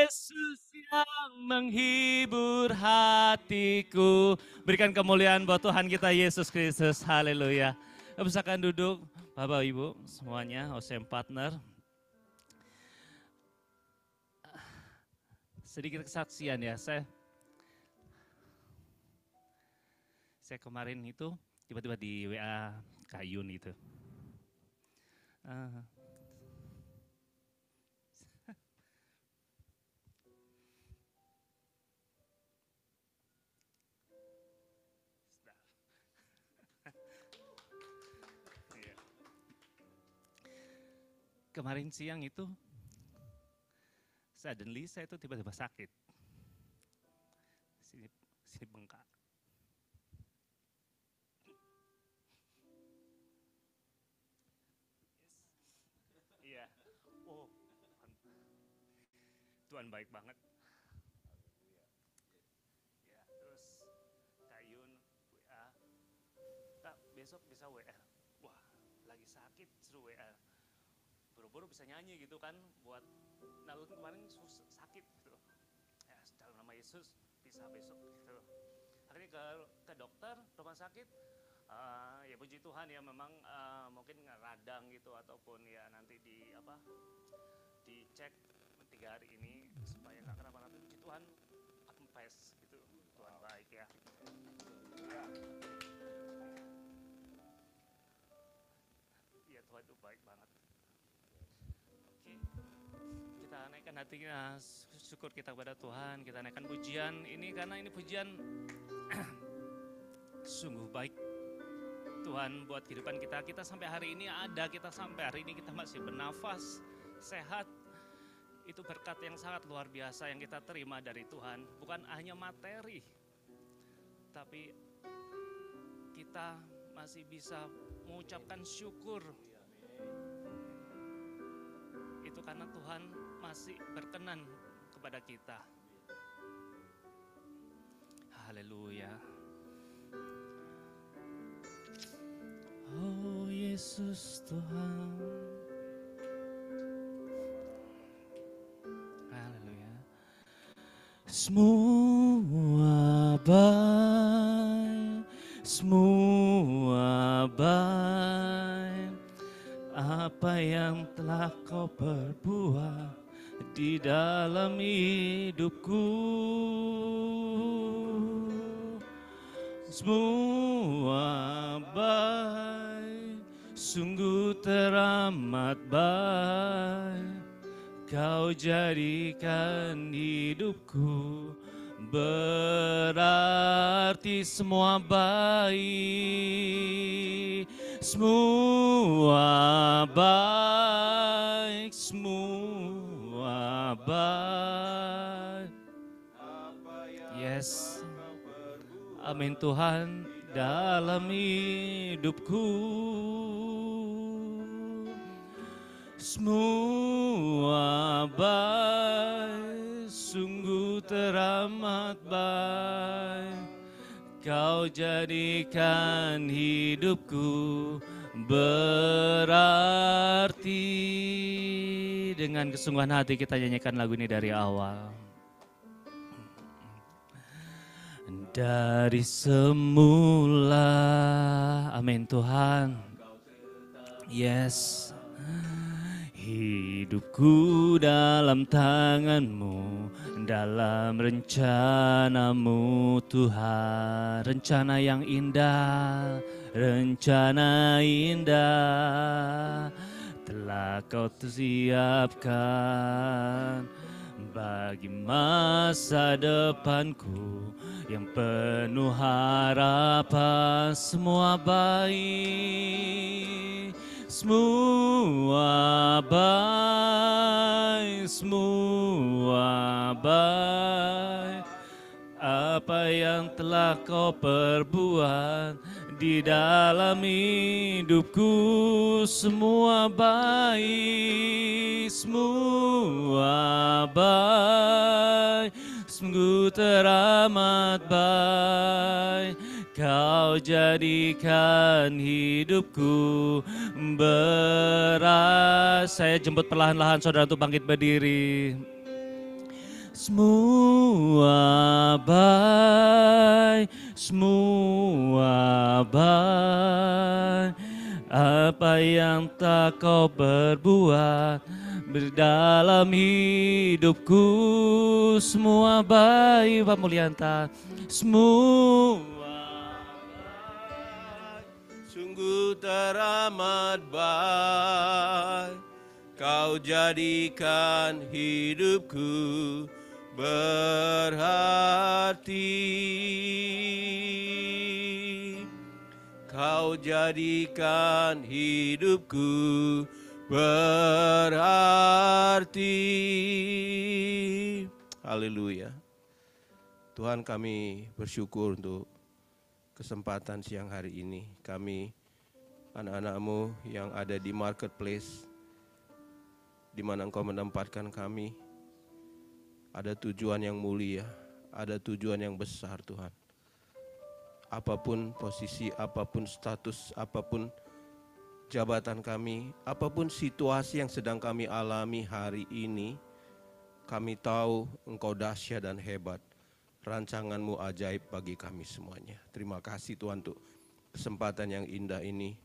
Yesus yang menghibur hatiku. Berikan kemuliaan buat Tuhan kita Yesus Kristus. Haleluya. Silakan duduk Bapak Ibu semuanya, OSM partner. Sedikit kesaksian ya, saya kemarin itu tiba-tiba di WA Kak Yun itu. Kemarin siang itu, suddenly saya itu tiba-tiba sakit. Sini bengkak. Iya, oh Tuhan baik banget. Ya, terus Kayun WA, Kak besok bisa WA. Wah, lagi sakit suruh WA. Buru-buru bisa nyanyi gitu kan, buat Nalun kemarin sakit gitu. Ya, dalam nama Yesus bisa besok gitu. Akhirnya ke dokter rumah sakit, ya puji Tuhan ya memang mungkin radang gitu ataupun ya nanti dicek 3 hari ini supaya nggak kenapa-napa. Puji Tuhan kempes gitu, Tuhan baik ya. Iya Tuhan itu baik banget. Kita naikkan hatinya, syukur kita kepada Tuhan, kita naikkan pujian ini karena ini pujian sungguh baik Tuhan buat kehidupan kita. Kita sampai hari ini ada, kita sampai hari ini kita masih bernafas, sehat. Itu berkat yang sangat luar biasa yang kita terima dari Tuhan. Bukan hanya materi, tapi kita masih bisa mengucapkan syukur. Itu karena Tuhan masih berkenan kepada kita. Haleluya. Oh Yesus Tuhan. Haleluya. Semua baik, semua baik. Apa yang telah kau perbuat di dalam hidupku. Semua baik, sungguh teramat baik. Kau jadikan hidupku berarti semua baik. Semua baik, semua baik. Yes, amin Tuhan dalam hidupku. Semua baik, sungguh teramat baik. Kau jadikan hidupku berarti. Dengan kesungguhan hati kita nyanyikan lagu ini dari awal. Dari semula, amin Tuhan. Yes. Hidupku dalam tangan-Mu, dalam rencana-Mu Tuhan. Rencana yang indah, rencana indah telah Kau siapkan bagi masa depanku yang penuh harapan. Semua baik, semua baik, semua baik. Apa yang telah Kau perbuat di dalam hidupku, semua baik, semua baik, sungguh teramat baik. Kau jadikan hidupku beras. Saya jemput perlahan-lahan saudara untuk bangkit berdiri. Semua baik, semua baik. Apa yang tak kau berbuat dalam hidupku, semua baik. Pak Mulyanta, semua sungguh teramat baik, kau jadikan hidupku berarti. Kau jadikan hidupku berarti. Haleluya. Tuhan, kami bersyukur untuk kesempatan siang hari ini. Kami anak-anak-Mu yang ada di marketplace, di mana Engkau menempatkan kami, ada tujuan yang mulia, ada tujuan yang besar Tuhan. Apapun posisi, apapun status, apapun jabatan kami, apapun situasi yang sedang kami alami hari ini, kami tahu Engkau dahsyat dan hebat. Rancangan-Mu ajaib bagi kami semuanya. Terima kasih Tuhan untuk kesempatan yang indah ini,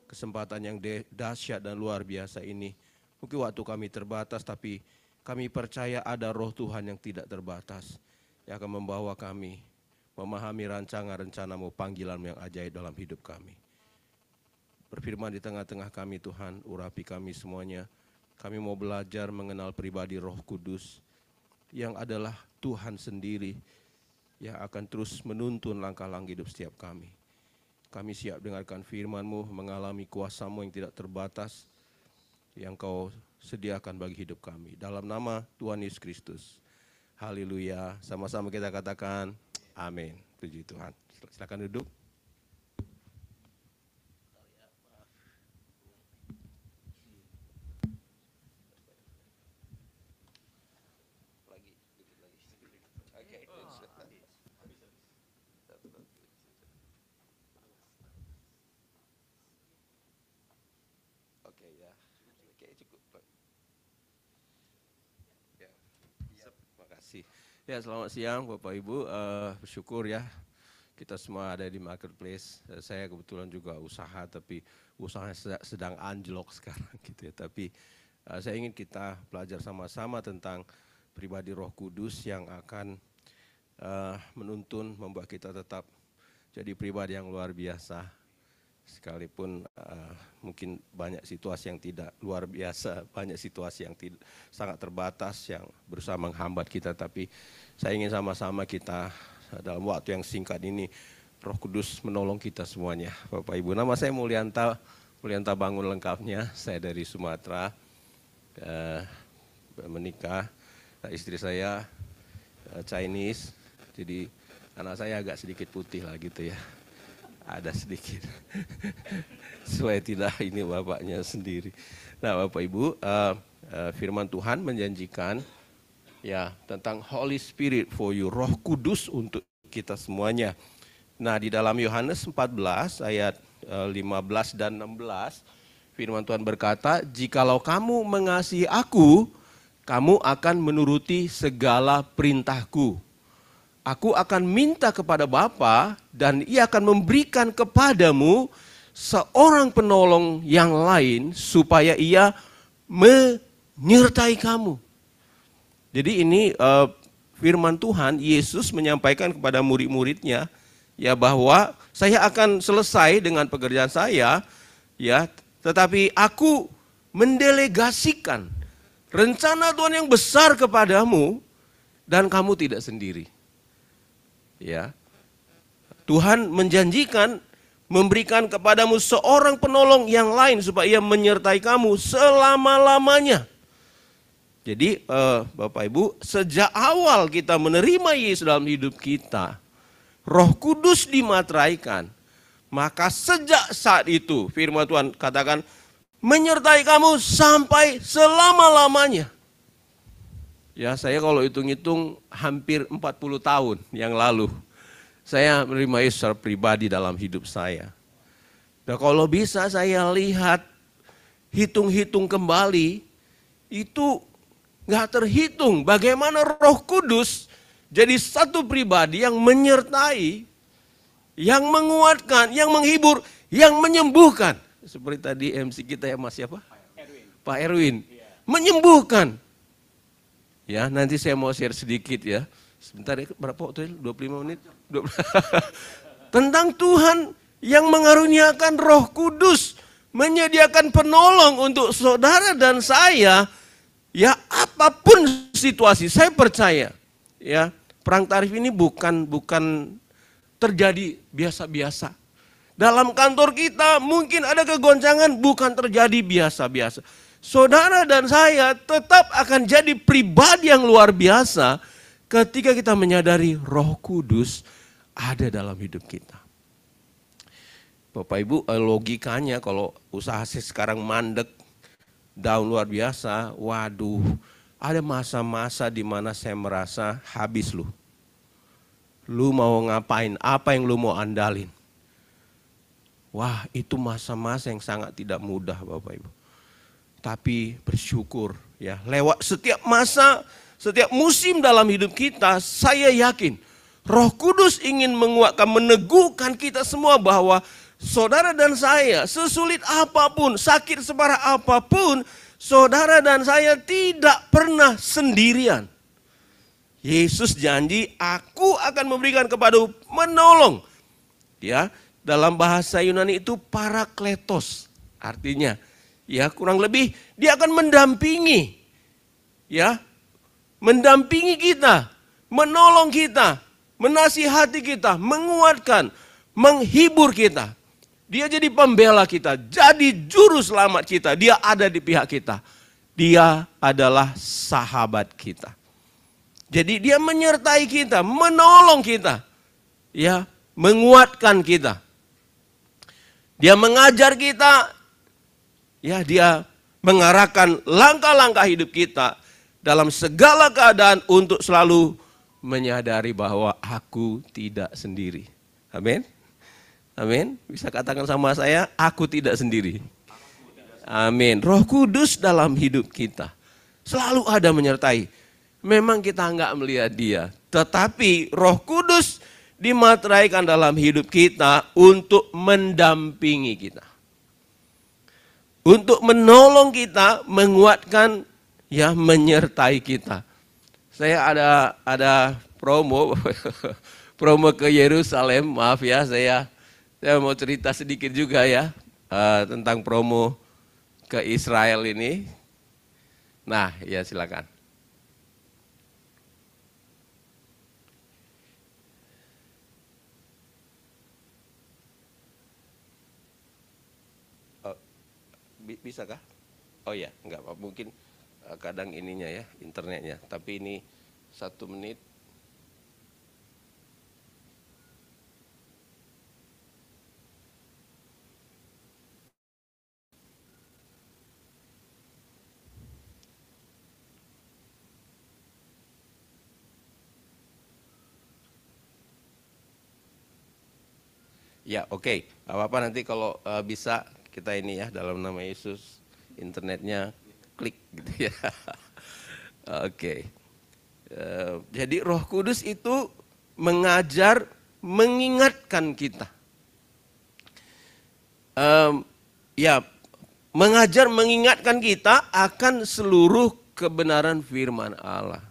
kesempatan yang dahsyat dan luar biasa ini. Mungkin waktu kami terbatas, tapi kami percaya ada roh Tuhan yang tidak terbatas, yang akan membawa kami memahami rancangan rencana-Mu, panggilan-Mu yang ajaib dalam hidup kami. Berfirman di tengah-tengah kami Tuhan, urapi kami semuanya. Kami mau belajar mengenal pribadi Roh Kudus yang adalah Tuhan sendiri, yang akan terus menuntun langkah-langkah hidup setiap kami. Kami siap dengarkan firman-Mu, mengalami kuasa-Mu yang tidak terbatas, yang Kau sediakan bagi hidup kami. Dalam nama Tuhan Yesus Kristus. Haleluya. Sama-sama kita katakan, amin. Puji Tuhan. Silakan duduk. Ya, selamat siang Bapak Ibu, bersyukur ya kita semua ada di marketplace. Saya kebetulan juga usaha, tapi usahanya sedang anjlok sekarang gitu ya. Tapi saya ingin kita belajar sama-sama tentang pribadi Roh Kudus yang akan menuntun, membuat kita tetap jadi pribadi yang luar biasa. Sekalipun mungkin banyak situasi yang tidak luar biasa, banyak situasi yang sangat terbatas yang berusaha menghambat kita, tapi saya ingin sama-sama kita dalam waktu yang singkat ini Roh Kudus menolong kita semuanya. Bapak Ibu, nama saya Mulyanta Bangun lengkapnya, saya dari Sumatera, menikah, istri saya Chinese, jadi anak saya agak sedikit putih lah gitu ya. Ada sedikit, supaya tidak ini bapaknya sendiri. Nah Bapak Ibu, firman Tuhan menjanjikan ya tentang Holy Spirit for you, Roh Kudus untuk kita semuanya. Nah di dalam Yohanes 14 ayat 15 dan 16, firman Tuhan berkata, jikalau kamu mengasihi aku, kamu akan menuruti segala perintahku. Aku akan minta kepada Bapa dan Ia akan memberikan kepadamu seorang penolong yang lain supaya Ia menyertai kamu. Jadi ini firman Tuhan, Yesus menyampaikan kepada murid-muridnya ya bahwa saya akan selesai dengan pekerjaan saya ya, tetapi aku mendelegasikan rencana Tuhan yang besar kepadamu dan kamu tidak sendiri. Ya, Tuhan menjanjikan memberikan kepadamu seorang penolong yang lain supaya ia menyertai kamu selama-lamanya. Jadi Bapak Ibu, sejak awal kita menerima Yesus dalam hidup kita, Roh Kudus dimateraikan. Maka sejak saat itu firman Tuhan katakan menyertai kamu sampai selama-lamanya. Ya, saya kalau hitung-hitung hampir 40 tahun yang lalu saya menerima Yesus secara pribadi dalam hidup saya. Dan kalau bisa saya lihat, hitung-hitung kembali, itu nggak terhitung bagaimana Roh Kudus jadi satu pribadi yang menyertai, yang menguatkan, yang menghibur, yang menyembuhkan. Seperti tadi MC kita ya Mas siapa? Pak Erwin. Menyembuhkan. Ya, nanti saya mau share sedikit ya. Sebentar ya, berapa waktu? 25 menit? Tentang Tuhan yang mengaruniakan Roh Kudus, menyediakan penolong untuk saudara dan saya. Ya, apapun situasi, saya percaya ya, perang tarif ini bukan terjadi biasa-biasa. Dalam kantor kita mungkin ada kegoncangan, bukan terjadi biasa-biasa. Saudara dan saya tetap akan jadi pribadi yang luar biasa ketika kita menyadari Roh Kudus ada dalam hidup kita. Bapak Ibu, logikanya kalau usaha saya sekarang mandek, down luar biasa, waduh, ada masa-masa di mana saya merasa habis lu. Lu mau ngapain, apa yang lu mau andalin. Wah, itu masa-masa yang sangat tidak mudah Bapak Ibu. Tapi bersyukur ya, lewat setiap masa, setiap musim dalam hidup kita, saya yakin Roh Kudus ingin menguatkan, meneguhkan kita semua bahwa saudara dan saya, sesulit apapun, sakit separah apapun, saudara dan saya tidak pernah sendirian. Yesus janji, aku akan memberikan kepadamu menolong. Ya, dalam bahasa Yunani itu parakletos. Artinya, ya kurang lebih dia akan mendampingi. Ya, mendampingi kita, menolong kita, menasihati kita, menguatkan, menghibur kita. Dia jadi pembela kita, jadi juru selamat kita. Dia ada di pihak kita. Dia adalah sahabat kita. Jadi dia menyertai kita, menolong kita. Ya, menguatkan kita. Dia mengajar kita. Ya, dia mengarahkan langkah-langkah hidup kita dalam segala keadaan untuk selalu menyadari bahwa aku tidak sendiri. Amin. Amin. Bisa katakan sama saya, aku tidak sendiri. Amin. Roh Kudus dalam hidup kita selalu ada menyertai. Memang kita enggak melihat dia, tetapi Roh Kudus dimateraikan dalam hidup kita untuk mendampingi kita. Untuk menolong kita, menguatkan, ya menyertai kita. Saya ada promo ke Yerusalem, maaf ya saya mau cerita sedikit juga ya tentang promo ke Israel ini. Nah, ya silakan. Bisa kah? Oh ya, enggak apa, mungkin kadang ininya ya, internetnya. Tapi ini 1 menit. Ya, oke. Apa-apa nanti kalau bisa kita ini ya dalam nama Yesus internetnya klik gitu ya. Oke. Jadi Roh Kudus itu mengajar, mengingatkan kita. Ya, mengajar, mengingatkan kita akan seluruh kebenaran firman Allah.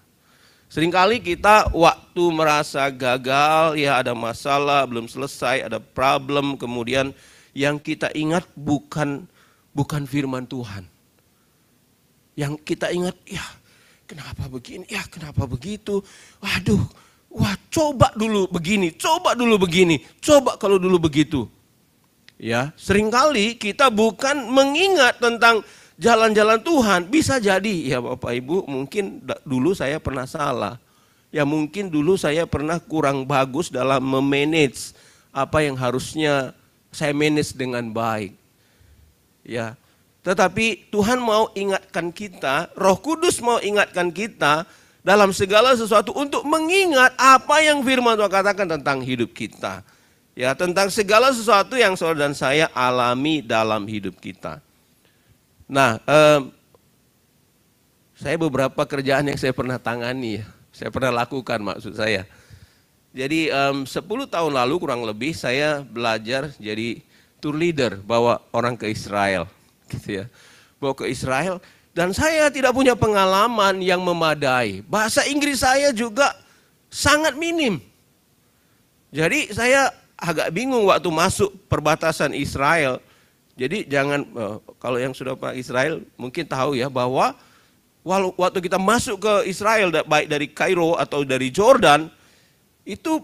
Seringkali kita waktu merasa gagal, ya ada masalah, belum selesai, ada problem, kemudian yang kita ingat bukan firman Tuhan. Yang kita ingat, ya kenapa begini, ya kenapa begitu, waduh, coba dulu begini, coba dulu begini, coba kalau dulu begitu. Ya, seringkali kita bukan mengingat tentang jalan-jalan Tuhan. Bisa jadi ya Bapak Ibu, mungkin dulu saya pernah salah. Ya mungkin dulu saya pernah kurang bagus dalam memanage apa yang harusnya saya manage dengan baik. Ya, tetapi Tuhan mau ingatkan kita, Roh Kudus mau ingatkan kita dalam segala sesuatu untuk mengingat apa yang firman Tuhan katakan tentang hidup kita. Ya, tentang segala sesuatu yang saudara dan saya alami dalam hidup kita. Nah, Saya beberapa kerjaan yang saya pernah tangani, saya pernah lakukan maksud saya. Jadi 10 tahun lalu kurang lebih saya belajar jadi tour leader, bawa orang ke Israel, gitu ya. Bawa ke Israel, dan saya tidak punya pengalaman yang memadai. Bahasa Inggris saya juga sangat minim. Jadi saya agak bingung waktu masuk perbatasan Israel. Jadi jangan, kalau yang sudah pernah Israel mungkin tahu ya bahwa waktu kita masuk ke Israel, baik dari Kairo atau dari Jordan, itu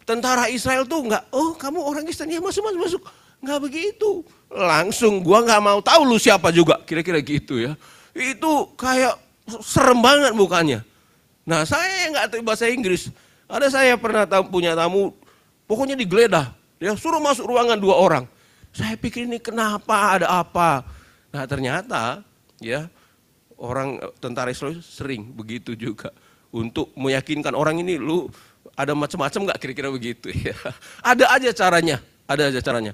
tentara Israel tuh nggak, oh kamu orang Kristen ya masuk, nggak begitu. Langsung gua nggak mau tahu lu siapa juga, kira-kira gitu ya. Itu kayak serem banget mukanya. Nah saya nggak tahu bahasa Inggris. Ada saya pernah punya tamu, pokoknya digeledah, ya suruh masuk ruangan 2 orang. Saya pikir ini kenapa, ada apa? Nah ternyata ya orang tentara Israel sering begitu juga untuk meyakinkan orang ini, lu ada macam-macam nggak, kira-kira begitu ya. Ada aja caranya.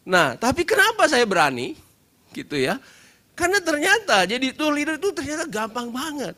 Nah, tapi kenapa saya berani gitu ya? Karena ternyata jadi tour leader itu ternyata gampang banget.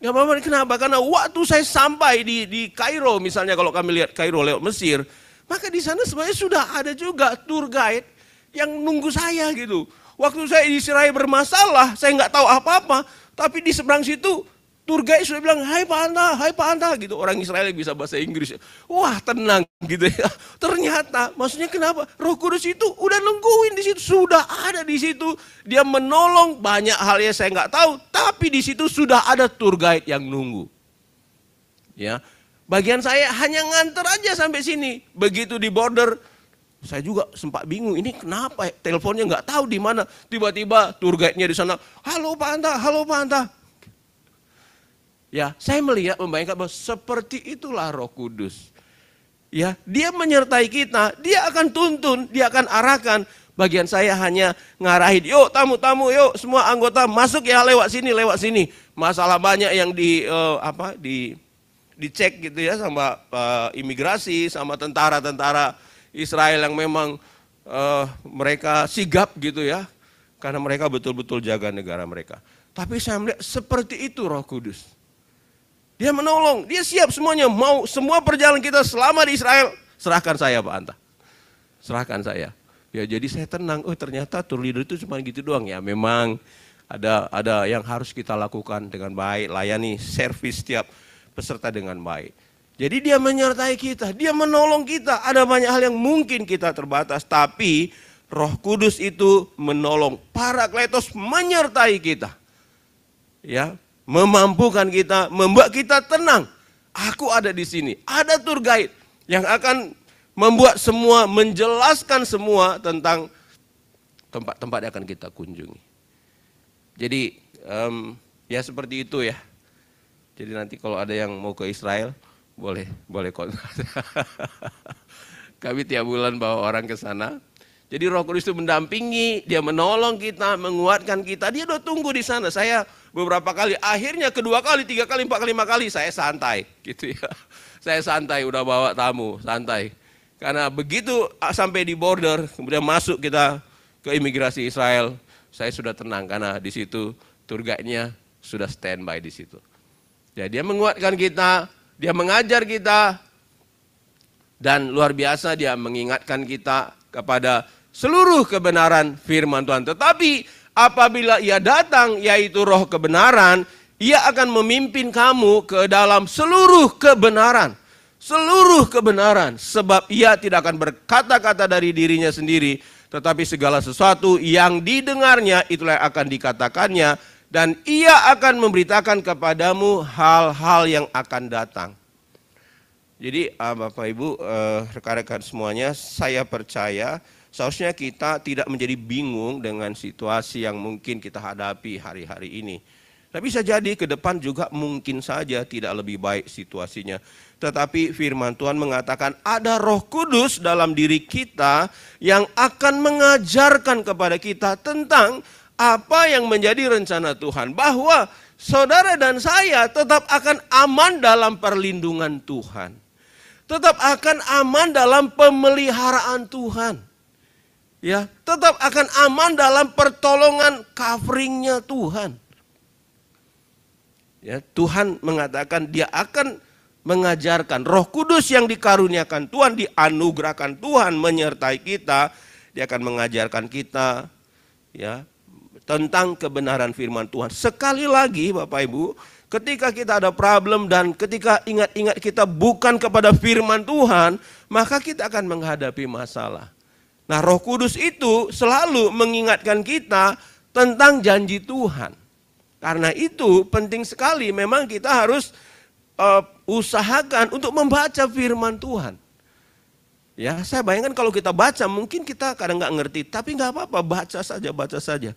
Gampang banget, kenapa? Karena waktu saya sampai di Kairo, misalnya kalau kami lihat Kairo lewat Mesir, maka di sana sebenarnya sudah ada juga tour guide yang nunggu saya gitu. Waktu saya di Israel bermasalah, saya nggak tahu apa-apa, tapi di seberang situ tour guide sudah bilang, hai Pak Anta, gitu. Orang Israel yang bisa bahasa Inggris, wah tenang gitu ya. Ternyata, maksudnya kenapa? Roh Kudus itu udah nungguin di situ, sudah ada di situ. Dia menolong, banyak hal yang saya nggak tahu, tapi di situ sudah ada tour guide yang nunggu. Ya, bagian saya hanya nganter aja sampai sini. Begitu di border, saya juga sempat bingung, ini kenapa ya? Teleponnya nggak tahu di mana. Tiba-tiba tour guide-nya di sana, halo Pak Anta. Ya, saya melihat, membayangkan bahwa seperti itulah Roh Kudus. Ya, dia menyertai kita, dia akan tuntun, dia akan arahkan. Bagian saya hanya ngarahin, yuk tamu-tamu, yuk semua anggota masuk ya, lewat sini. Masalah banyak yang dicek gitu ya sama imigrasi, sama tentara-tentara Israel yang memang mereka sigap gitu ya. Karena mereka betul-betul jaga negara mereka. Tapi saya melihat seperti itu Roh Kudus. Dia menolong, dia siap semuanya, mau semua perjalanan kita selama di Israel, serahkan saya Pak Anta. Serahkan saya. Ya jadi saya tenang, oh ternyata tour leader itu cuma gitu doang ya. Memang ada yang harus kita lakukan dengan baik, layani servis setiap peserta dengan baik. Jadi dia menyertai kita, dia menolong kita. Ada banyak hal yang mungkin kita terbatas, tapi Roh Kudus itu menolong. Parakletos menyertai kita. Ya, memampukan kita, membuat kita tenang. Aku ada di sini, ada tour guide yang akan membuat semua, menjelaskan semua tentang tempat-tempat yang akan kita kunjungi. Jadi ya seperti itu ya. Jadi nanti kalau ada yang mau ke Israel, boleh kontak. Kami tiap bulan bawa orang ke sana. Jadi Roh Kudus itu mendampingi, dia menolong kita, menguatkan kita. Dia udah tunggu di sana. Saya beberapa kali, akhirnya 2 kali, 3 kali, 4 kali, 5 kali saya santai, gitu ya. Saya santai, udah bawa tamu, santai. Karena begitu sampai di border, kemudian masuk kita ke imigrasi Israel, saya sudah tenang karena di situ tour guide-nya sudah standby di situ. Jadi dia menguatkan kita, dia mengajar kita, dan luar biasa dia mengingatkan kita kepada seluruh kebenaran firman Tuhan. Tetapi apabila ia datang, yaitu Roh kebenaran, ia akan memimpin kamu ke dalam seluruh kebenaran. Seluruh kebenaran, sebab ia tidak akan berkata-kata dari dirinya sendiri, tetapi segala sesuatu yang didengarnya itulah yang akan dikatakannya, dan ia akan memberitakan kepadamu hal-hal yang akan datang. Jadi Bapak Ibu, rekan-rekan semuanya, saya percaya seharusnya kita tidak menjadi bingung dengan situasi yang mungkin kita hadapi hari-hari ini. Tapi bisa jadi ke depan juga mungkin saja tidak lebih baik situasinya. Tetapi firman Tuhan mengatakan ada Roh Kudus dalam diri kita yang akan mengajarkan kepada kita tentang apa yang menjadi rencana Tuhan. Bahwa saudara dan saya tetap akan aman dalam perlindungan Tuhan. Tetap akan aman dalam pemeliharaan Tuhan. Ya, tetap akan aman dalam pertolongan coveringnya Tuhan. Ya, Tuhan mengatakan dia akan mengajarkan, Roh Kudus yang dikaruniakan Tuhan, dianugerahkan Tuhan menyertai kita, dia akan mengajarkan kita ya tentang kebenaran firman Tuhan. Sekali lagi Bapak Ibu, ketika kita ada problem dan ketika ingat-ingat kita bukan kepada firman Tuhan, maka kita akan menghadapi masalah. Nah, Roh Kudus itu selalu mengingatkan kita tentang janji Tuhan. Karena itu penting sekali memang kita harus usahakan untuk membaca firman Tuhan. Ya, saya bayangkan kalau kita baca mungkin kita kadang nggak ngerti, tapi nggak apa-apa, baca saja.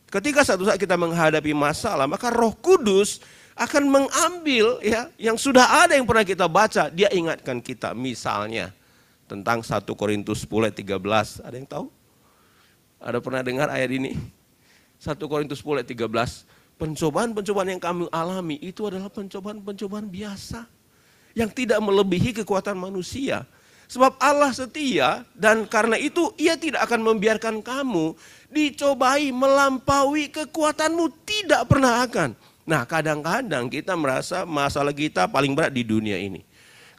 Ketika satu saat kita menghadapi masalah, maka Roh Kudus akan mengambil ya yang sudah ada yang pernah kita baca, dia ingatkan kita. Misalnya tentang 1 Korintus 10 ayat 13, ada yang tahu? Ada pernah dengar ayat ini? 1 Korintus 10 ayat 13. Pencobaan-pencobaan yang kami alami itu adalah pencobaan-pencobaan biasa yang tidak melebihi kekuatan manusia. Sebab Allah setia dan karena itu ia tidak akan membiarkan kamu dicobai melampaui kekuatanmu, tidak pernah akan. Nah, kadang-kadang kita merasa masalah kita paling berat di dunia ini.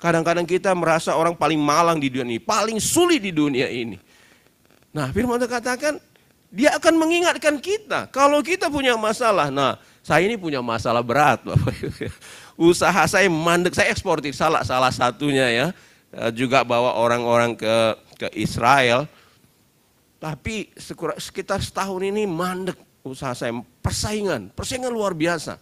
Kadang-kadang kita merasa orang paling malang di dunia ini, paling sulit di dunia ini. Nah, firman Tuhan katakan dia akan mengingatkan kita kalau kita punya masalah. Nah, saya ini punya masalah berat, Bapak Ibu. Usaha saya mandek, saya eksportir salah satunya ya. Juga bawa orang-orang ke Israel. Tapi sekitar setahun ini mandek usaha saya, persaingan luar biasa.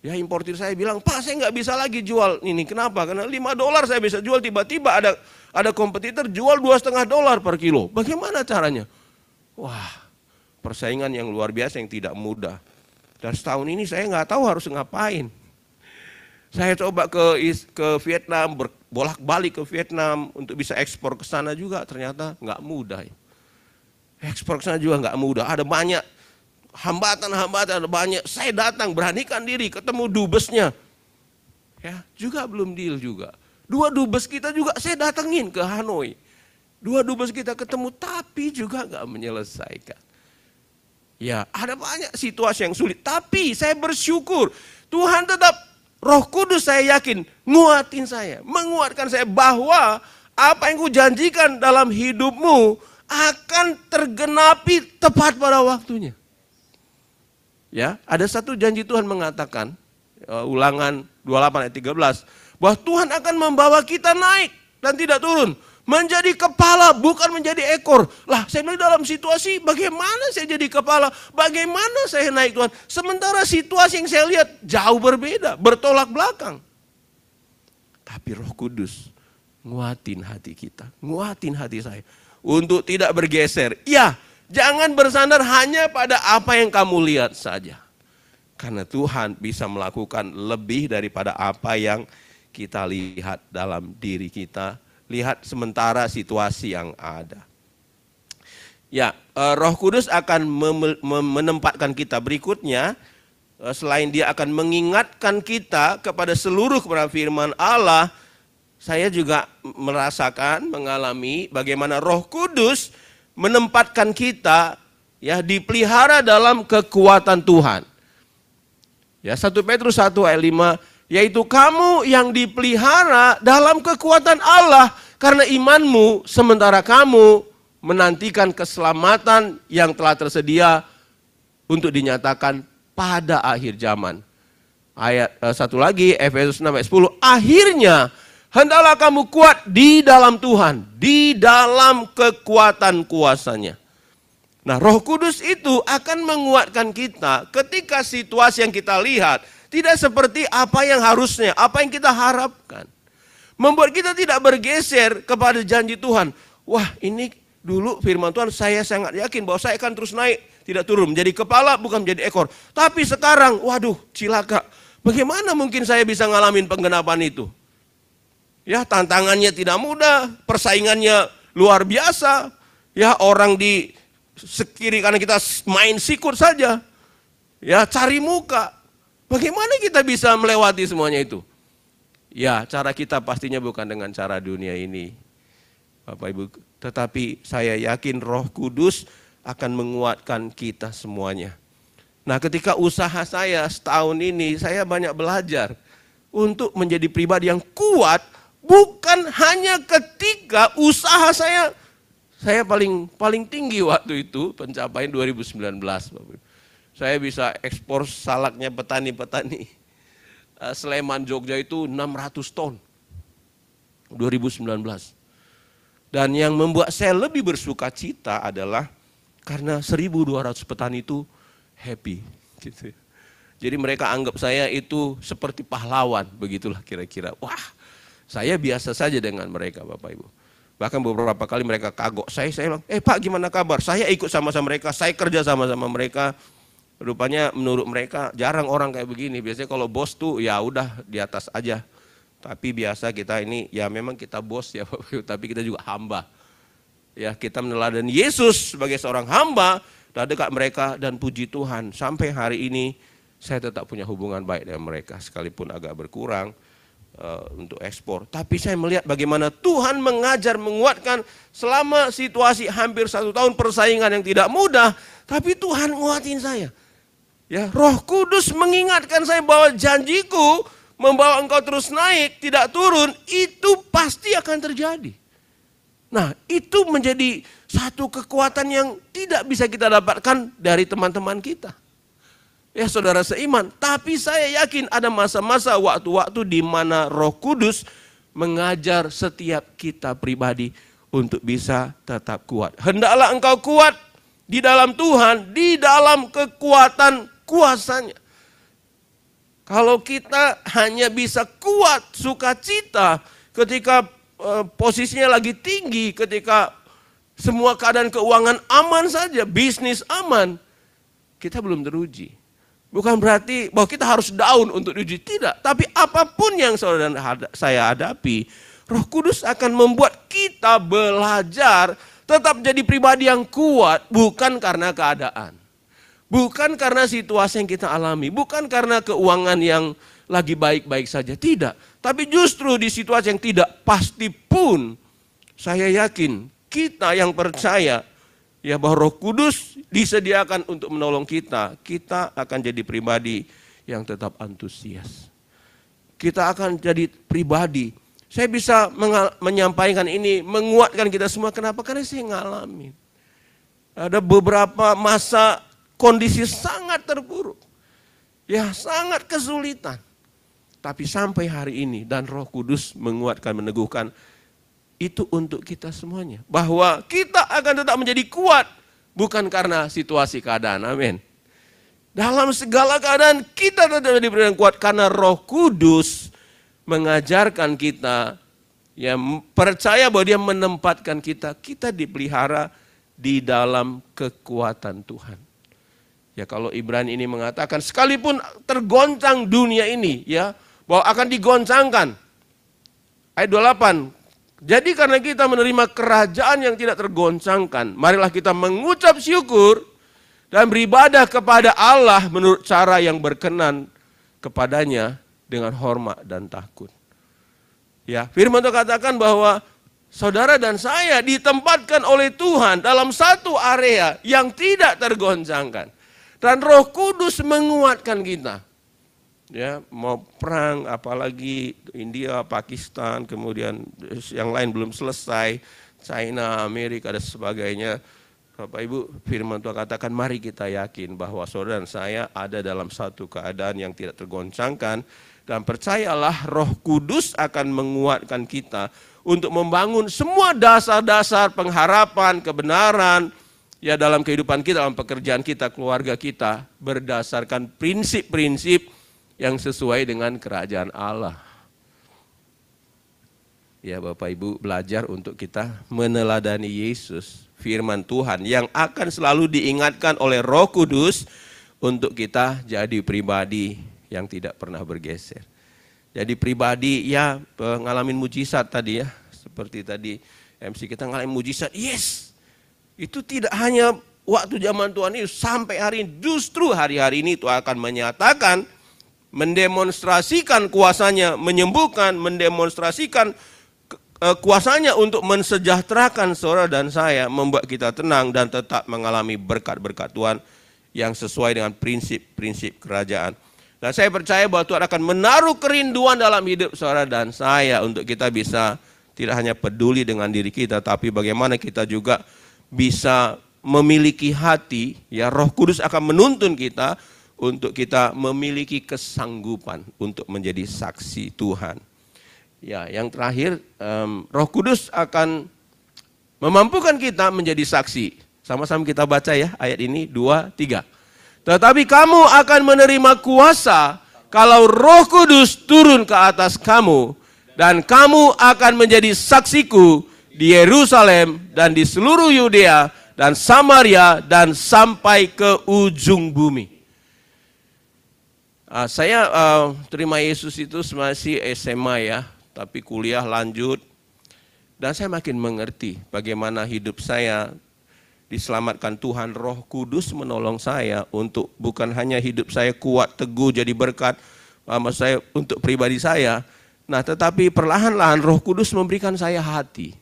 Ya, importir saya bilang, Pak, saya nggak bisa lagi jual ini. Kenapa? Karena $5 saya bisa jual, tiba-tiba ada kompetitor jual $2,5 per kilo. Bagaimana caranya? Wah, persaingan yang luar biasa yang tidak mudah. Dan setahun ini saya nggak tahu harus ngapain. Saya coba ke Vietnam, bolak-balik ke Vietnam untuk bisa ekspor ke sana juga, ternyata nggak mudah. Ekspor ke sana juga nggak mudah. Ada banyak hambatan, ada banyak. Saya datang, beranikan diri, ketemu dubesnya. Ya, juga belum deal juga. 2 dubes kita juga saya datengin ke Hanoi. 2 dubes kita ketemu, tapi juga nggak menyelesaikan. Ya, ada banyak situasi yang sulit, tapi saya bersyukur Tuhan tetap, Roh Kudus saya yakin nguatin saya, menguatkan saya bahwa apa yang kujanjikan dalam hidupmu akan tergenapi tepat pada waktunya. Ya, ada satu janji Tuhan mengatakan, Ulangan 28 ayat 13, bahwa Tuhan akan membawa kita naik dan tidak turun. Menjadi kepala bukan menjadi ekor. Lah, saya bilang dalam situasi bagaimana saya jadi kepala, bagaimana saya naik Tuhan. Sementara situasi yang saya lihat jauh berbeda, bertolak belakang. Tapi Roh Kudus nguatin hati kita, nguatin hati saya. Untuk tidak bergeser. Ya, jangan bersandar hanya pada apa yang kamu lihat saja. Karena Tuhan bisa melakukan lebih daripada apa yang kita lihat dalam diri kita. Lihat sementara situasi yang ada. Ya, Roh Kudus akan menempatkan kita berikutnya. Selain dia akan mengingatkan kita kepada seluruh kebenaran firman Allah, saya juga merasakan, mengalami bagaimana Roh Kudus menempatkan kita ya dipelihara dalam kekuatan Tuhan. Ya, 1 Petrus 1 ayat 5, yaitu kamu yang dipelihara dalam kekuatan Allah karena imanmu, sementara kamu menantikan keselamatan yang telah tersedia untuk dinyatakan pada akhir zaman. Ayat satu lagi, Efesus 6 ayat 10, akhirnya hendaklah kamu kuat di dalam Tuhan, di dalam kekuatan kuasanya. Nah, Roh Kudus itu akan menguatkan kita ketika situasi yang kita lihat tidak seperti apa yang harusnya, apa yang kita harapkan. Membuat kita tidak bergeser kepada janji Tuhan. Wah, ini dulu firman Tuhan saya sangat yakin bahwa saya akan terus naik, tidak turun. Menjadi kepala bukan menjadi ekor. Tapi sekarang, waduh, cilaka. Bagaimana mungkin saya bisa ngalamin penggenapan itu? Ya, tantangannya tidak mudah, persaingannya luar biasa. Ya, orang di sekiri kanan kita main sikut saja. Ya, cari muka. Bagaimana kita bisa melewati semuanya itu? Ya, cara kita pastinya bukan dengan cara dunia ini, Bapak Ibu. Tetapi saya yakin Roh Kudus akan menguatkan kita semuanya. Nah, ketika usaha saya setahun ini, saya banyak belajar untuk menjadi pribadi yang kuat, bukan hanya ketika usaha saya paling tinggi waktu itu, pencapaian 2019. Saya bisa ekspor salaknya petani-petani. Sleman, Jogja itu 600 ton 2019. Dan yang membuat saya lebih bersuka cita adalah karena 1.200 petani itu happy gitu. Jadi mereka anggap saya itu seperti pahlawan, begitulah kira-kira. Wah, saya biasa saja dengan mereka, Bapak Ibu. Bahkan beberapa kali mereka kagok saya bilang, Pak gimana kabar? Saya ikut sama-sama mereka, saya kerja sama-sama mereka. Rupanya menurut mereka jarang orang kayak begini. Biasanya kalau bos tuh ya udah di atas aja. Tapi biasa kita ini ya memang kita bos ya Bapak Ibu, tapi kita juga hamba. Ya, kita meneladani Yesus sebagai seorang hamba dan dekat mereka, dan puji Tuhan sampai hari ini saya tetap punya hubungan baik dengan mereka sekalipun agak berkurang untuk ekspor. Tapi saya melihat bagaimana Tuhan mengajar, menguatkan selama situasi hampir 1 tahun persaingan yang tidak mudah, tapi Tuhan nguatin saya. Ya, Roh Kudus mengingatkan saya bahwa janjiku membawa engkau terus naik, tidak turun, itu pasti akan terjadi. Nah, itu menjadi satu kekuatan yang tidak bisa kita dapatkan dari teman-teman kita. Ya saudara seiman, tapi saya yakin ada masa-masa waktu-waktu di mana Roh Kudus mengajar setiap kita pribadi untuk bisa tetap kuat. Hendaklah engkau kuat di dalam Tuhan, di dalam kekuatan kuasanya. Kalau kita hanya bisa kuat, sukacita ketika posisinya lagi tinggi, ketika semua keadaan keuangan aman saja, bisnis aman, kita belum teruji. Bukan berarti bahwa kita harus down untuk diuji, tidak. Tapi apapun yang saudara dan saya hadapi, Roh Kudus akan membuat kita belajar tetap jadi pribadi yang kuat, bukan karena keadaan. Bukan karena situasi yang kita alami, bukan karena keuangan yang lagi baik-baik saja, tidak. Tapi justru di situasi yang tidak pasti pun, saya yakin kita yang percaya ya bahwa Roh Kudus disediakan untuk menolong kita, kita akan jadi pribadi yang tetap antusias. Kita akan jadi pribadi. Saya bisa menyampaikan ini, menguatkan kita semua. Kenapa? Karena saya ngalamin. Ada beberapa masa kondisi sangat terburuk. Ya, sangat kesulitan. Tapi sampai hari ini dan Roh Kudus menguatkan, meneguhkan itu untuk kita semuanya. Bahwa kita akan tetap menjadi kuat bukan karena situasi keadaan. Amin. Dalam segala keadaan kita tetap menjadi pribadi yang kuat karena Roh Kudus mengajarkan kita, ya percaya bahwa Dia menempatkan kita dipelihara di dalam kekuatan Tuhan. Ya kalau Ibrani ini mengatakan sekalipun tergoncang dunia ini ya bahwa akan digoncangkan. Ayat 28. Jadi karena kita menerima kerajaan yang tidak tergoncangkan, marilah kita mengucap syukur dan beribadah kepada Allah menurut cara yang berkenan kepadanya dengan hormat dan takut. Ya, firman Tuhan katakan bahwa saudara dan saya ditempatkan oleh Tuhan dalam satu area yang tidak tergoncangkan. Dan Roh Kudus menguatkan kita. Ya, mau perang apalagi India, Pakistan, kemudian yang lain belum selesai, China, Amerika dan sebagainya. Bapak Ibu, firman Tuhan katakan mari kita yakin bahwa saudara dan saya ada dalam satu keadaan yang tidak tergoncangkan, dan percayalah Roh Kudus akan menguatkan kita untuk membangun semua dasar-dasar pengharapan, kebenaran, ya dalam kehidupan kita, dalam pekerjaan kita, keluarga kita, berdasarkan prinsip-prinsip yang sesuai dengan kerajaan Allah. Ya Bapak Ibu, belajar untuk kita meneladani Yesus, firman Tuhan yang akan selalu diingatkan oleh Roh Kudus untuk kita jadi pribadi yang tidak pernah bergeser. Jadi pribadi ya ngalamin mujizat tadi ya, seperti tadi MC kita ngalamin mujizat, yes. Itu tidak hanya waktu zaman Tuhan ini, sampai hari ini, justru hari-hari ini Tuhan akan menyatakan, mendemonstrasikan kuasanya, menyembuhkan, mendemonstrasikan kuasanya untuk mensejahterakan saudara dan saya, membuat kita tenang dan tetap mengalami berkat-berkat Tuhan yang sesuai dengan prinsip-prinsip kerajaan. Dan saya percaya bahwa Tuhan akan menaruh kerinduan dalam hidup saudara dan saya untuk kita bisa tidak hanya peduli dengan diri kita, tapi bagaimana kita juga bisa memiliki hati, ya Roh Kudus akan menuntun kita untuk kita memiliki kesanggupan untuk menjadi saksi Tuhan. Ya, yang terakhir, Roh Kudus akan memampukan kita menjadi saksi. Sama-sama kita baca ya ayat ini 2, 3. Tetapi kamu akan menerima kuasa kalau Roh Kudus turun ke atas kamu, dan kamu akan menjadi saksiku di Yerusalem dan di seluruh Yudea dan Samaria dan sampai ke ujung bumi. Saya terima Yesus itu masih SMA ya, tapi kuliah lanjut. Dan saya makin mengerti bagaimana hidup saya diselamatkan Tuhan. Roh Kudus menolong saya untuk bukan hanya hidup saya kuat, teguh, jadi berkat saya untuk pribadi saya. Nah, tetapi perlahan-lahan Roh Kudus memberikan saya hati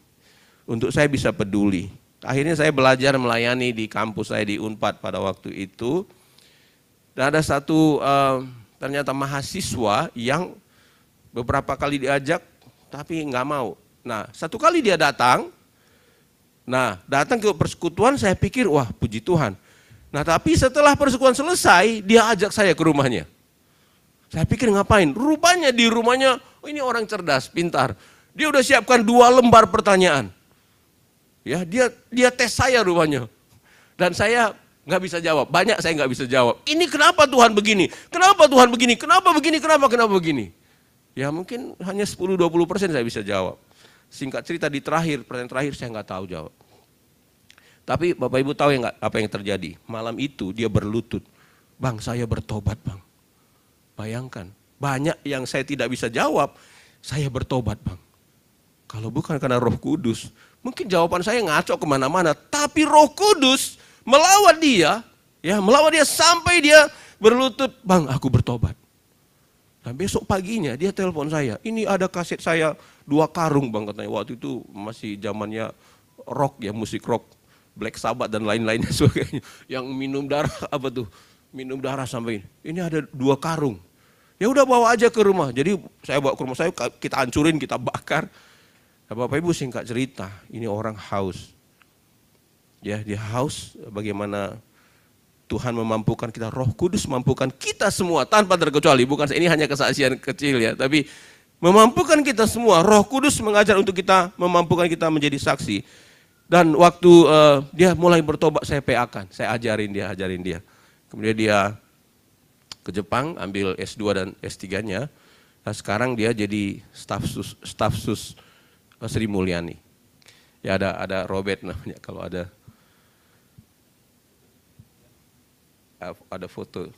untuk saya bisa peduli. Akhirnya saya belajar melayani di kampus saya di Unpad pada waktu itu. Dan ada satu ternyata mahasiswa yang beberapa kali diajak tapi nggak mau. Nah, satu kali dia datang. Nah, datang ke persekutuan saya pikir, wah puji Tuhan. Nah, tapi setelah persekutuan selesai, dia ajak saya ke rumahnya. Saya pikir ngapain? Rupanya di rumahnya, oh ini orang cerdas, pintar. Dia udah siapkan 2 lembar pertanyaan. Ya, dia tes saya rupanya. Dan saya nggak bisa jawab, banyak saya nggak bisa jawab. Ini kenapa Tuhan begini? Kenapa Tuhan begini? Kenapa begini? Kenapa begini? Ya mungkin hanya 10-20% saya bisa jawab. Singkat cerita di pertanyaan terakhir saya nggak tahu jawab. Tapi Bapak Ibu tahu apa yang terjadi? Malam itu dia berlutut, Bang saya bertobat Bang. Bayangkan, banyak yang saya tidak bisa jawab, saya bertobat Bang. Kalau bukan karena Roh Kudus, mungkin jawaban saya ngaco kemana-mana. Tapi Roh Kudus melawat dia, sampai dia berlutut, Bang aku bertobat. Nah besok paginya dia telepon saya, ini ada kaset saya 2 karung Bang katanya. Waktu itu masih zamannya rock ya, musik rock, Black Sabbath dan lain-lainnya sebagainya. Yang minum darah minum darah sampai ini ada 2 karung. Ya udah bawa aja ke rumah. Jadi saya bawa ke rumah saya, kita hancurin, kita bakar. Nah, Bapak Ibu singkat cerita, ini orang haus. Ya dia haus bagaimana Tuhan memampukan kita, Roh Kudus memampukan kita semua tanpa terkecuali. Bukan ini hanya kesaksian kecil ya, tapi memampukan kita semua. Roh Kudus mengajar untuk kita, memampukan kita menjadi saksi. Dan waktu dia mulai bertobat saya PA-kan, saya ajarin dia. Kemudian dia ke Jepang ambil S2 dan S3-nya. Nah, sekarang dia jadi staf sus Sri Mulyani. Ya ada Robert namanya kalau ada foto.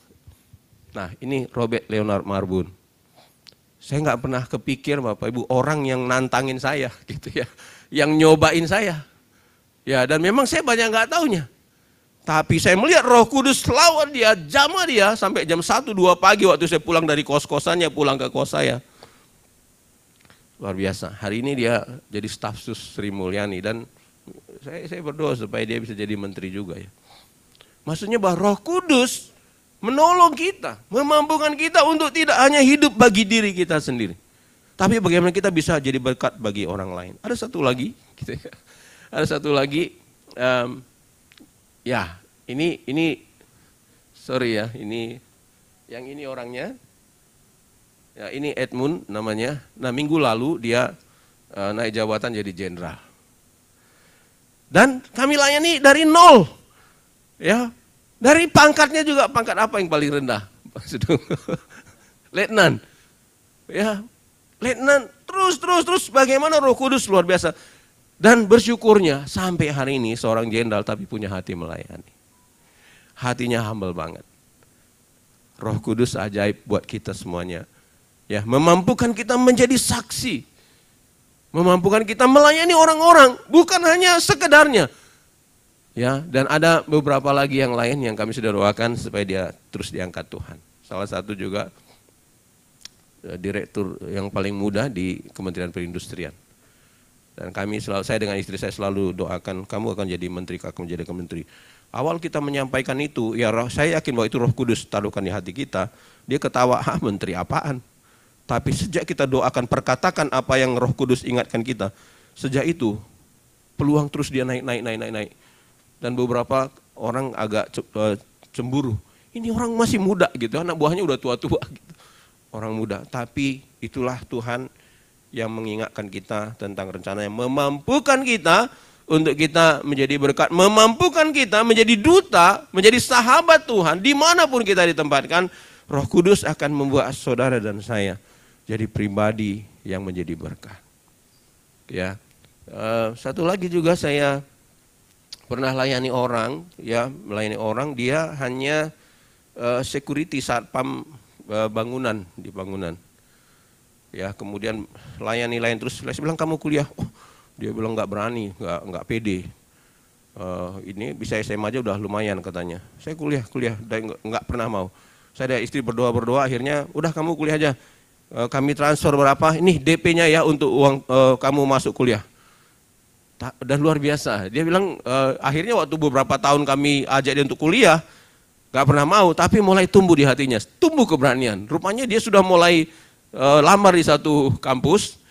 Nah ini Robert Leonard Marbun. Saya nggak pernah kepikir Bapak Ibu orang yang nantangin saya gitu ya, yang nyobain saya. Ya dan memang saya banyak nggak taunya. Tapi saya melihat Roh Kudus lawan dia, jamah dia sampai jam 1-2 pagi waktu saya pulang dari kos-kosannya, pulang ke kos saya. Luar biasa. Hari ini dia jadi staf sus Sri Mulyani dan saya berdoa supaya dia bisa jadi menteri juga ya. Maksudnya bahwa Roh Kudus menolong kita, memampukan kita untuk tidak hanya hidup bagi diri kita sendiri. Tapi bagaimana kita bisa jadi berkat bagi orang lain. Ada satu lagi, gitu ya. Ada satu lagi, ya ini sorry ya, yang ini orangnya, ya ini Edmund namanya. Nah minggu lalu dia naik jabatan jadi jenderal. Dan kami layani dari 0, ya. Dari pangkatnya juga, pangkat apa yang paling rendah? Letnan. Ya, letnan terus bagaimana Roh Kudus luar biasa. Dan bersyukurnya sampai hari ini seorang jenderal tapi punya hati melayani. Hatinya humble banget. Roh Kudus ajaib buat kita semuanya. Ya, memampukan kita menjadi saksi. Memampukan kita melayani orang-orang, bukan hanya sekedarnya. Ya, dan ada beberapa lagi yang lain yang kami sudah doakan supaya dia terus diangkat Tuhan. Salah satu juga direktur yang paling muda di Kementerian Perindustrian. Dan saya dengan istri saya selalu doakan, kamu akan jadi menteri, kamu menjadi menteri. Awal kita menyampaikan itu, ya saya yakin bahwa itu Roh Kudus taruhkan di hati kita. Dia ketawa, menteri apaan? Tapi sejak kita doakan, perkatakan apa yang Roh Kudus ingatkan kita, sejak itu peluang terus dia naik. Dan beberapa orang agak cemburu. Ini orang masih muda gitu, anak buahnya udah tua-tua gitu. Orang muda, tapi itulah Tuhan yang mengingatkan kita tentang rencana yang memampukan kita untuk kita menjadi berkat, memampukan kita menjadi duta, menjadi sahabat Tuhan, dimanapun kita ditempatkan. Roh Kudus akan membuat saudara dan saya jadi pribadi yang menjadi berkat. Ya, satu lagi juga saya pernah layani orang, ya melayani orang, dia hanya security satpam bangunan di bangunan. Ya, kemudian layani terus. Saya bilang kamu kuliah, dia bilang nggak berani, nggak pede. Ini bisa SMA aja udah lumayan katanya. Saya kuliah, dan nggak pernah mau. Saya ada istri berdoa, akhirnya udah kamu kuliah aja. Kami transfer berapa? Ini DP-nya ya untuk uang kamu masuk kuliah. Dan luar biasa. Dia bilang akhirnya waktu beberapa tahun kami ajak dia untuk kuliah, nggak pernah mau, tapi mulai tumbuh di hatinya, tumbuh keberanian. Rupanya dia sudah mulai lamar di satu kampus,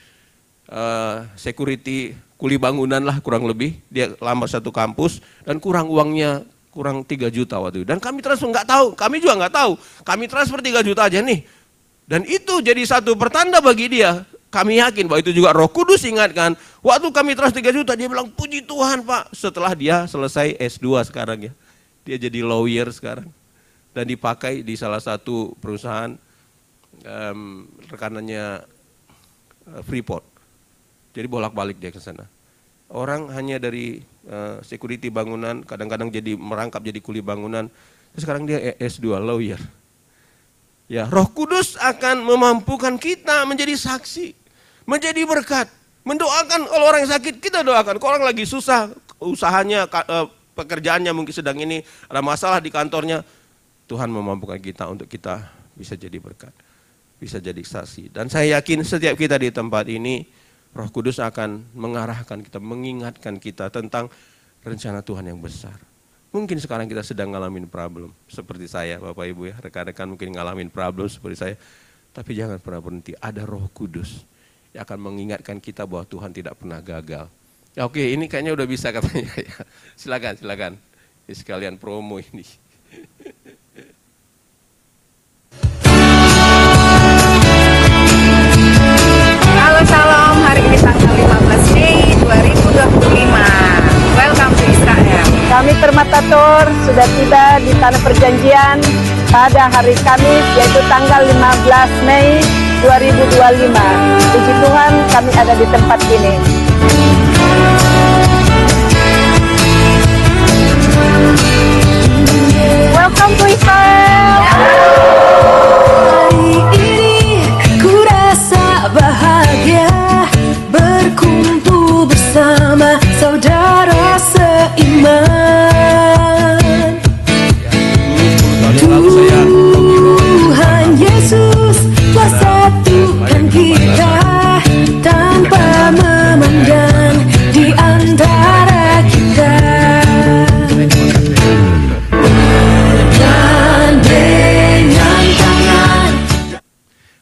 security kuli bangunan lah kurang lebih. Dia lamar satu kampus dan uangnya kurang 3 juta waktu itu. Dan kami transfer nggak tahu, kami juga nggak tahu. Kami transfer 3 juta aja nih. Dan itu jadi satu pertanda bagi dia. Kami yakin bahwa itu juga Roh Kudus ingatkan. Waktu kami transfer 3 juta, dia bilang puji Tuhan Pak. Setelah dia selesai S2 sekarang ya. Dia jadi lawyer sekarang. Dan dipakai di salah satu perusahaan rekanannya Freeport. Jadi bolak-balik dia ke sana. Orang hanya dari security bangunan, kadang-kadang jadi merangkap jadi kuli bangunan. Sekarang dia S2 lawyer. Ya, Roh Kudus akan memampukan kita menjadi saksi, menjadi berkat, mendoakan. Kalau orang yang sakit kita doakan. Kalau orang lagi susah, usahanya, pekerjaannya mungkin sedang ini ada masalah di kantornya, Tuhan memampukan kita untuk kita bisa jadi berkat, bisa jadi saksi. Dan saya yakin setiap kita di tempat ini, Roh Kudus akan mengarahkan kita, mengingatkan kita tentang rencana Tuhan yang besar. Mungkin sekarang kita sedang ngalamin problem, seperti saya Bapak Ibu ya, rekan-rekan mungkin ngalamin problem seperti saya. Tapi jangan pernah berhenti, ada Roh Kudus yang akan mengingatkan kita bahwa Tuhan tidak pernah gagal. Ya, oke, ini kayaknya udah bisa katanya ya. Silakan. Sekalian promo ini. Halo Shalom, hari ini tanggal 15 Mei 2025. Welcome to Israel. Kami Termatator sudah tiba di Tanah Perjanjian pada hari Kamis, yaitu tanggal 15 Mei 2025. Puji Tuhan kami ada di tempat ini. Welcome to Israel. Hari ini ku rasa bahagia berkumpul bersama saudara seiman. Tuhan Yesus telah satukan kita tanpa memandang di antara kita.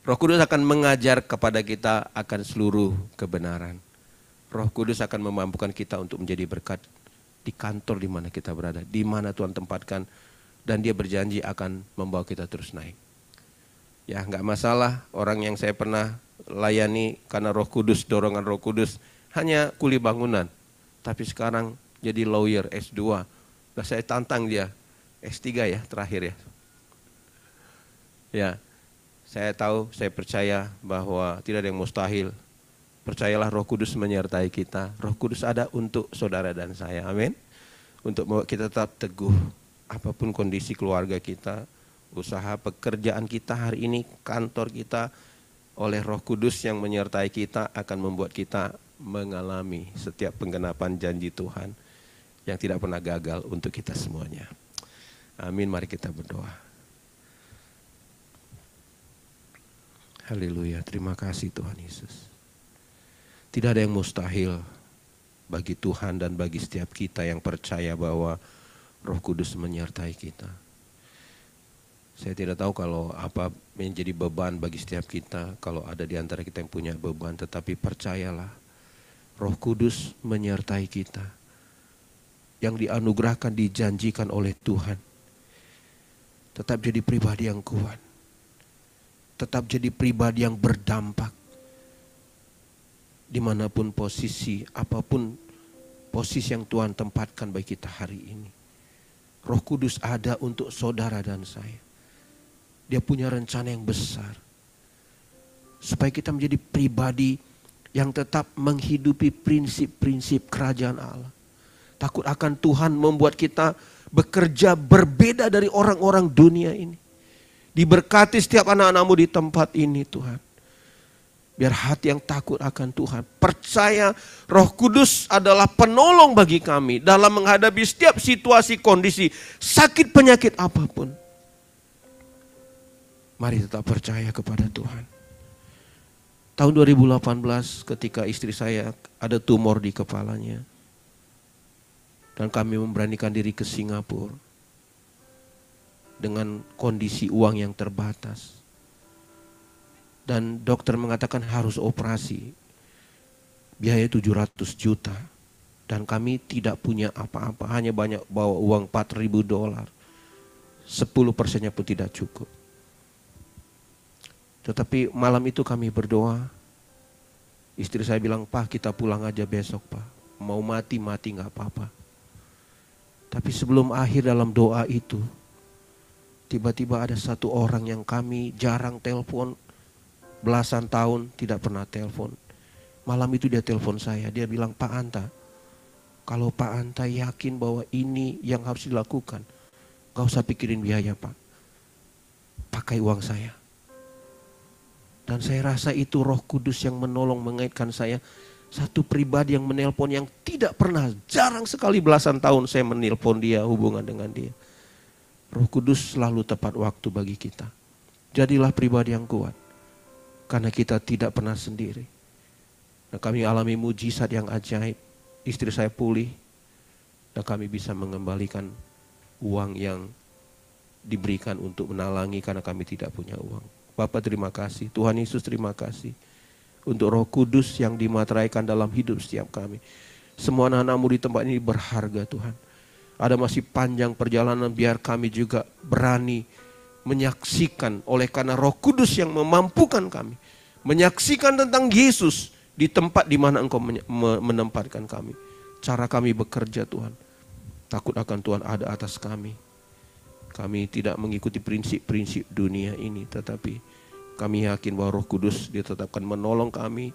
Roh Kudus akan mengajar kepada kita akan seluruh kebenaran. Roh Kudus akan memampukan kita untuk menjadi berkat di kantor di mana kita berada, di mana Tuhan tempatkan, dan Dia berjanji akan membawa kita terus naik. Ya, nggak masalah. Orang yang saya pernah layani karena Roh Kudus, dorongan Roh Kudus, hanya kuli bangunan, tapi sekarang jadi lawyer S2. Nah, saya tantang dia S3 ya, terakhir ya. Ya, saya tahu, saya percaya bahwa tidak ada yang mustahil. Percayalah Roh Kudus menyertai kita. Roh Kudus ada untuk saudara dan saya, amin. Untuk kita tetap teguh, apapun kondisi keluarga kita, usaha pekerjaan kita hari ini, kantor kita, oleh Roh Kudus yang menyertai kita akan membuat kita mengalami setiap penggenapan janji Tuhan yang tidak pernah gagal untuk kita semuanya. Amin, mari kita berdoa. Haleluya, terima kasih Tuhan Yesus. Tidak ada yang mustahil bagi Tuhan dan bagi setiap kita yang percaya bahwa Roh Kudus menyertai kita. Saya tidak tahu kalau apa menjadi beban bagi setiap kita, kalau ada di antara kita yang punya beban, tetapi percayalah, Roh Kudus menyertai kita. Yang dianugerahkan, dijanjikan oleh Tuhan. Tetap jadi pribadi yang kuat. Tetap jadi pribadi yang berdampak. Dimanapun posisi, apapun posisi yang Tuhan tempatkan bagi kita hari ini. Roh Kudus ada untuk saudara dan saya. Dia punya rencana yang besar. Supaya kita menjadi pribadi yang tetap menghidupi prinsip-prinsip kerajaan Allah. Takut akan Tuhan membuat kita bekerja berbeda dari orang-orang dunia ini. Diberkati setiap anak-anakmu di tempat ini Tuhan. Biar hati yang takut akan Tuhan. Percaya Roh Kudus adalah penolong bagi kami dalam menghadapi setiap situasi, kondisi, sakit, penyakit apapun. Mari tetap percaya kepada Tuhan. Tahun 2018 ketika istri saya ada tumor di kepalanya. Dan kami memberanikan diri ke Singapura. Dengan kondisi uang yang terbatas. Dan dokter mengatakan harus operasi. Biaya 700 juta. Dan kami tidak punya apa-apa. Hanya banyak bawa uang $4.000. 10%-nya pun tidak cukup. Tetapi malam itu kami berdoa. Istri saya bilang, "Pak, kita pulang aja besok, Pak. Mau mati gak apa-apa." Tapi sebelum akhir dalam doa itu, tiba-tiba ada satu orang yang kami jarang telepon. Belasan tahun tidak pernah telepon. Malam itu dia telepon saya. Dia bilang, "Pak Anta, kalau Pak Anta yakin bahwa ini yang harus dilakukan, gak usah pikirin biaya, Pak. Pakai uang saya." Dan saya rasa itu Roh Kudus yang menolong mengaitkan saya. Satu pribadi yang menelpon yang tidak pernah, jarang sekali belasan tahun saya menelpon dia, hubungan dengan dia. Roh Kudus selalu tepat waktu bagi kita. Jadilah pribadi yang kuat. Karena kita tidak pernah sendiri. Dan kami alami mujizat yang ajaib. Istri saya pulih. Dan kami bisa mengembalikan uang yang diberikan untuk menalangi karena kami tidak punya uang. Bapak terima kasih. Tuhan Yesus terima kasih. Untuk Roh Kudus yang dimateraikan dalam hidup setiap kami. Semua anak-anak-Mu di tempat ini berharga Tuhan. Ada masih panjang perjalanan biar kami juga berani menyaksikan oleh karena Roh Kudus yang memampukan kami. Menyaksikan tentang Yesus di tempat di mana Engkau menempatkan kami. Cara kami bekerja Tuhan. Takut akan Tuhan ada atas kami. Kami tidak mengikuti prinsip-prinsip dunia ini. Tetapi kami yakin bahwa Roh Kudus ditetapkan menolong kami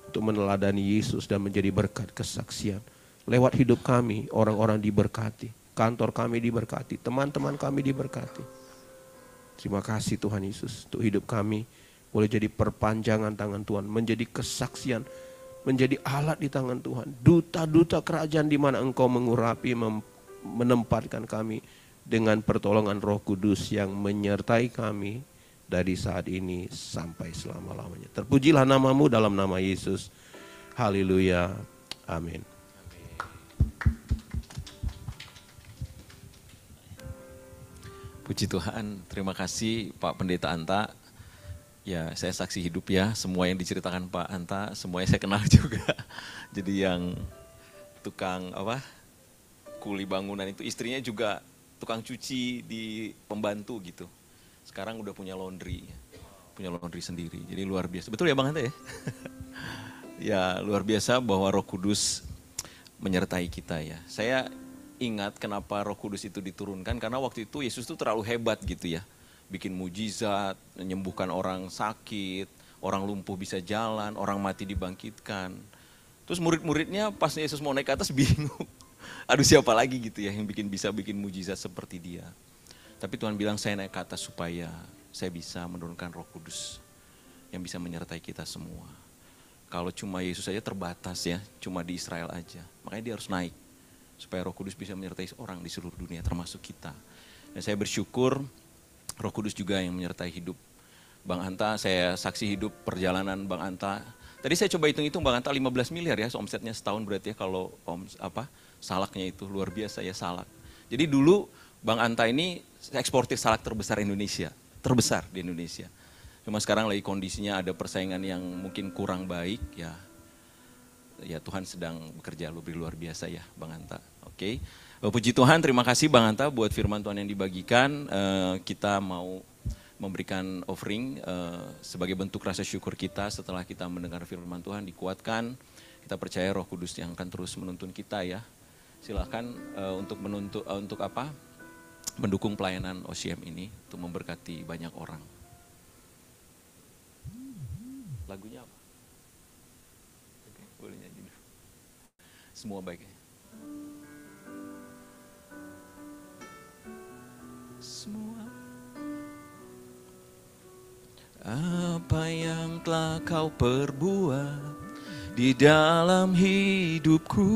untuk meneladani Yesus dan menjadi berkat kesaksian. Lewat hidup kami orang-orang diberkati. Kantor kami diberkati. Teman-teman kami diberkati. Terima kasih Tuhan Yesus untuk hidup kami boleh jadi perpanjangan tangan Tuhan, menjadi kesaksian, menjadi alat di tangan Tuhan. Duta-duta kerajaan di mana Engkau mengurapi, menempatkan kami dengan pertolongan Roh Kudus yang menyertai kami dari saat ini sampai selama-lamanya. Terpujilah nama-Mu dalam nama Yesus. Haleluya. Amin. Puji Tuhan, terima kasih Pak Pendeta Anta. Ya, saya saksi hidup ya, semua yang diceritakan Pak Anta, semuanya saya kenal juga. Jadi yang tukang kuli bangunan itu istrinya juga tukang cuci di pembantu gitu. Sekarang udah punya laundry sendiri. Jadi luar biasa. Betul ya Bang Anta ya? Ya, luar biasa bahwa Roh Kudus menyertai kita ya. Saya ingat kenapa Roh Kudus itu diturunkan, karena waktu itu Yesus itu terlalu hebat gitu ya. Bikin mujizat, menyembuhkan orang sakit, orang lumpuh bisa jalan, orang mati dibangkitkan. Terus murid-muridnya pas Yesus mau naik ke atas bingung. Aduh siapa lagi gitu ya yang bisa bikin mujizat seperti dia. Tapi Tuhan bilang saya naik ke atas supaya saya bisa menurunkan Roh Kudus yang bisa menyertai kita semua. Kalau cuma Yesus saja terbatas ya, cuma di Israel aja. Makanya dia harus naik. Supaya Roh Kudus bisa menyertai orang di seluruh dunia termasuk kita. Dan saya bersyukur Roh Kudus juga yang menyertai hidup Bang Anta. Saya saksi hidup perjalanan Bang Anta. Tadi saya coba hitung-hitung Bang Anta 15 miliar ya omsetnya setahun berarti ya kalau salaknya itu luar biasa ya salak. Jadi dulu Bang Anta ini eksportir salak terbesar Indonesia, terbesar di Indonesia. Cuma sekarang lagi kondisinya ada persaingan yang mungkin kurang baik, ya Tuhan sedang bekerja lebih luar biasa ya Bang Anta. Oke. Puji Tuhan, terima kasih Bang Anta buat firman Tuhan yang dibagikan. Kita mau memberikan offering sebagai bentuk rasa syukur kita setelah kita mendengar firman Tuhan, dikuatkan. Kita percaya Roh Kudus yang akan terus menuntun kita ya. Silakan untuk mendukung pelayanan OCM ini untuk memberkati banyak orang. Lagunya apa? Oke, boleh nyanyi dulu. Semua baik ya. Semua apa yang telah kau perbuat di dalam hidupku,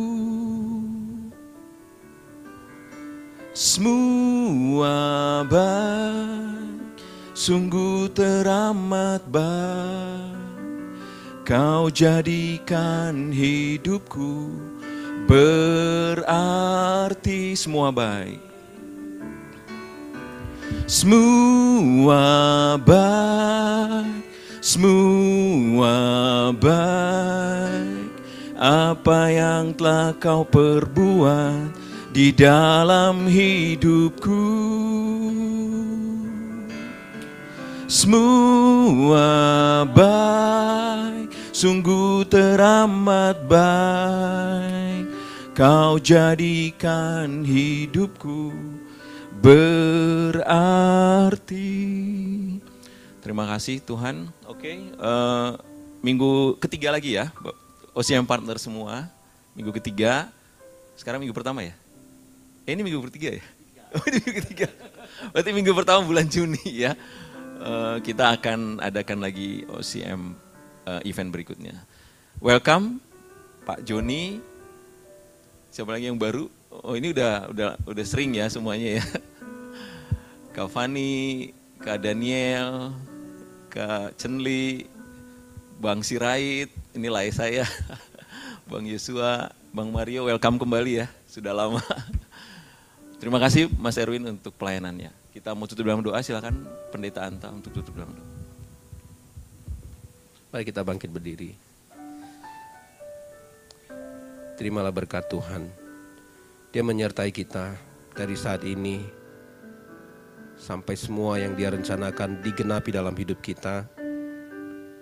semua baik, sungguh teramat baik. Kau jadikan hidupku berarti. Semua baik, semua baik, semua baik. Apa yang telah kau perbuat di dalam hidupku, semua baik, sungguh teramat baik. Kau jadikan hidupku berarti. Terima kasih Tuhan. Oke, minggu ketiga lagi ya, OCM partner semua. Minggu ketiga, sekarang minggu pertama ya? Ini minggu ketiga ya? Oh, ini minggu ketiga. Berarti minggu pertama bulan Juni ya. Kita akan adakan lagi OCM event berikutnya. Welcome Pak Joni. Siapa lagi yang baru? Oh, ini udah sering ya semuanya ya. Kak Fani, Kak Daniel, Kak Chenli, Bang Sirait, ini lai saya, Bang Yosua, Bang Mario, welcome kembali ya, sudah lama. Terima kasih Mas Erwin untuk pelayanannya. Kita mau tutup dalam doa, silakan Pendeta Anta untuk tutup dalam doa. Mari kita bangkit berdiri. Terimalah berkat Tuhan. Dia menyertai kita dari saat ini sampai semua yang Dia rencanakan digenapi dalam hidup kita.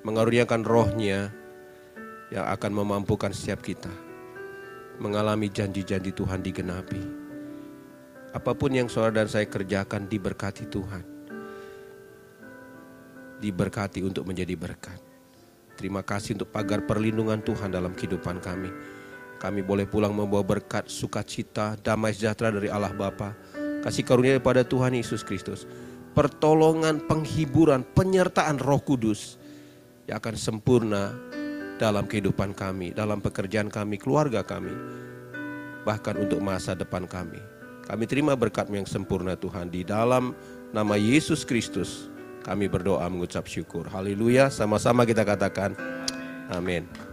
Mengaruniakan roh-Nya yang akan memampukan setiap kita mengalami janji-janji Tuhan digenapi. Apapun yang saudara dan saya kerjakan diberkati Tuhan. Diberkati untuk menjadi berkat. Terima kasih untuk pagar perlindungan Tuhan dalam kehidupan kami. Kami boleh pulang membawa berkat, sukacita, damai sejahtera dari Allah Bapa, kasih karunia daripada Tuhan Yesus Kristus, pertolongan, penghiburan, penyertaan Roh Kudus yang akan sempurna dalam kehidupan kami, dalam pekerjaan kami, keluarga kami, bahkan untuk masa depan kami. Kami terima berkat-Mu yang sempurna Tuhan, di dalam nama Yesus Kristus kami berdoa mengucap syukur. Haleluya, sama-sama kita katakan amin.